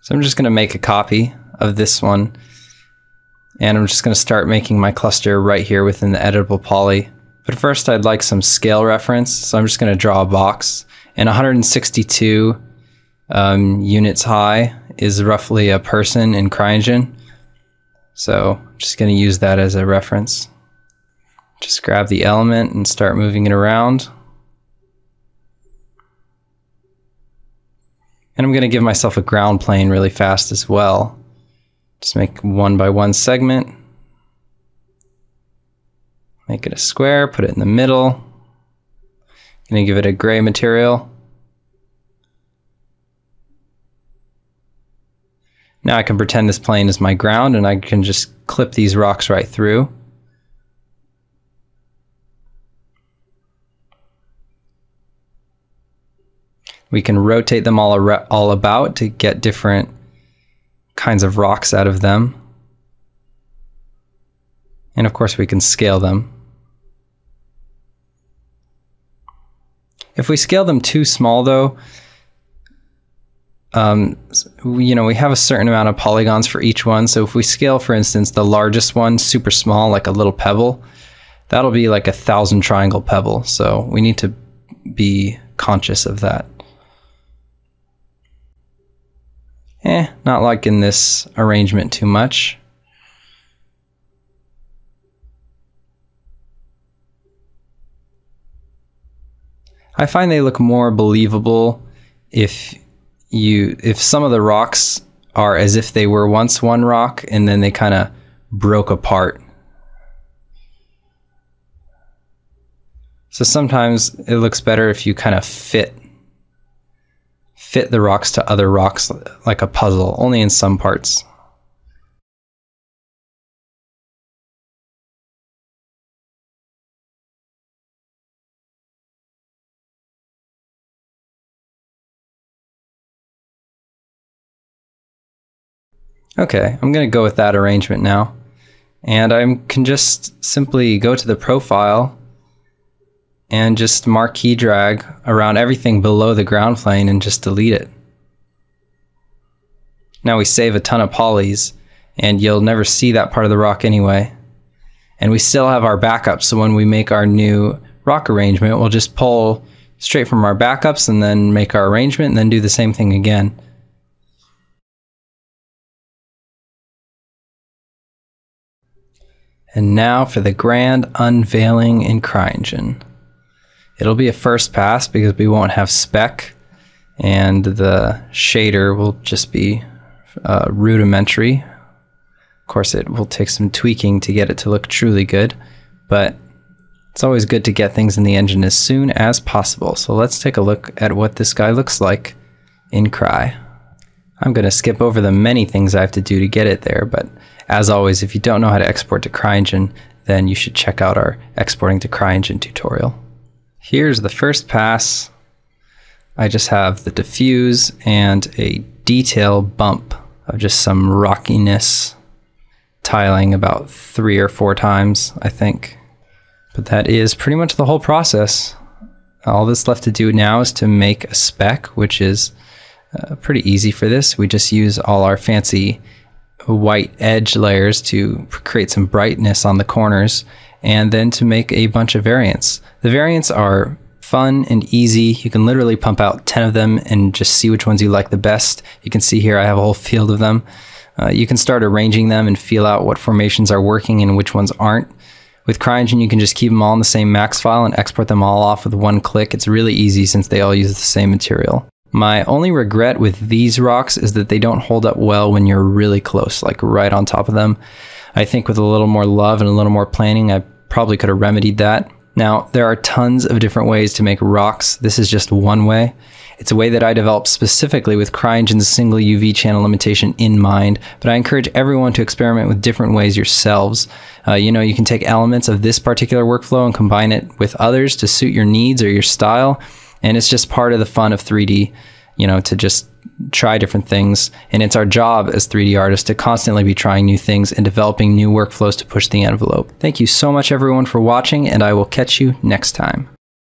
So I'm just going to make a copy of this one, and I'm just going to start making my cluster right here within the editable poly. But first I'd like some scale reference, so I'm just going to draw a box, and 162 units high is roughly a person in CryEngine. So I'm just going to use that as a reference. Just grab the element and start moving it around. And I'm going to give myself a ground plane really fast as well. Just make 1 by 1 segment. Make it a square, put it in the middle. I'm going to give it a gray material. Now I can pretend this plane is my ground, and I can just clip these rocks right through. We can rotate them all about to get different kinds of rocks out of them. And of course we can scale them. If we scale them too small though, we have a certain amount of polygons for each one. So if we scale, for instance, the largest one super small, like a little pebble, that'll be like 1,000 triangle pebble. So we need to be conscious of that. Not liking this arrangement too much. I find they look more believable if some of the rocks are as if they were once one rock and then they kind of broke apart. So sometimes it looks better if you kind of fit the rocks to other rocks like a puzzle, only in some parts. Okay, I'm going to go with that arrangement now. And I can just simply go to the profile and just marquee drag around everything below the ground plane and just delete it. Now we save a ton of polys, and you'll never see that part of the rock anyway. And we still have our backups, so when we make our new rock arrangement, we'll just pull straight from our backups and then make our arrangement and then do the same thing again. And now for the grand unveiling in CryEngine. It'll be a first pass because we won't have spec, and the shader will just be rudimentary. Of course, it will take some tweaking to get it to look truly good, but it's always good to get things in the engine as soon as possible. So let's take a look at what this guy looks like in Cry. I'm going to skip over the many things I have to do to get it there, but as always, if you don't know how to export to CryEngine, then you should check out our exporting to CryEngine tutorial. Here's the first pass. I just have the diffuse and a detail bump of just some rockiness tiling about 3 or 4 times, I think. But that is pretty much the whole process. All that's left to do now is to make a spec, which is pretty easy for this. We just use all our fancy white edge layers to create some brightness on the corners, and then to make a bunch of variants. The variants are fun and easy. You can literally pump out 10 of them and just see which ones you like the best. You can see here I have a whole field of them. You can start arranging them and feel out what formations are working and which ones aren't. With CryEngine, you can just keep them all in the same max file and export them all off with one click. It's really easy since they all use the same material. My only regret with these rocks is that they don't hold up well when you're really close, like right on top of them. I think with a little more love and a little more planning, I probably could have remedied that. Now, there are tons of different ways to make rocks. This is just one way. It's a way that I developed specifically with CryEngine's single UV channel limitation in mind, but I encourage everyone to experiment with different ways yourselves. You can take elements of this particular workflow and combine it with others to suit your needs or your style, and it's just part of the fun of 3D, to just try different things. And it's our job as 3D artists to constantly be trying new things and developing new workflows to push the envelope. Thank you so much everyone for watching, and I will catch you next time.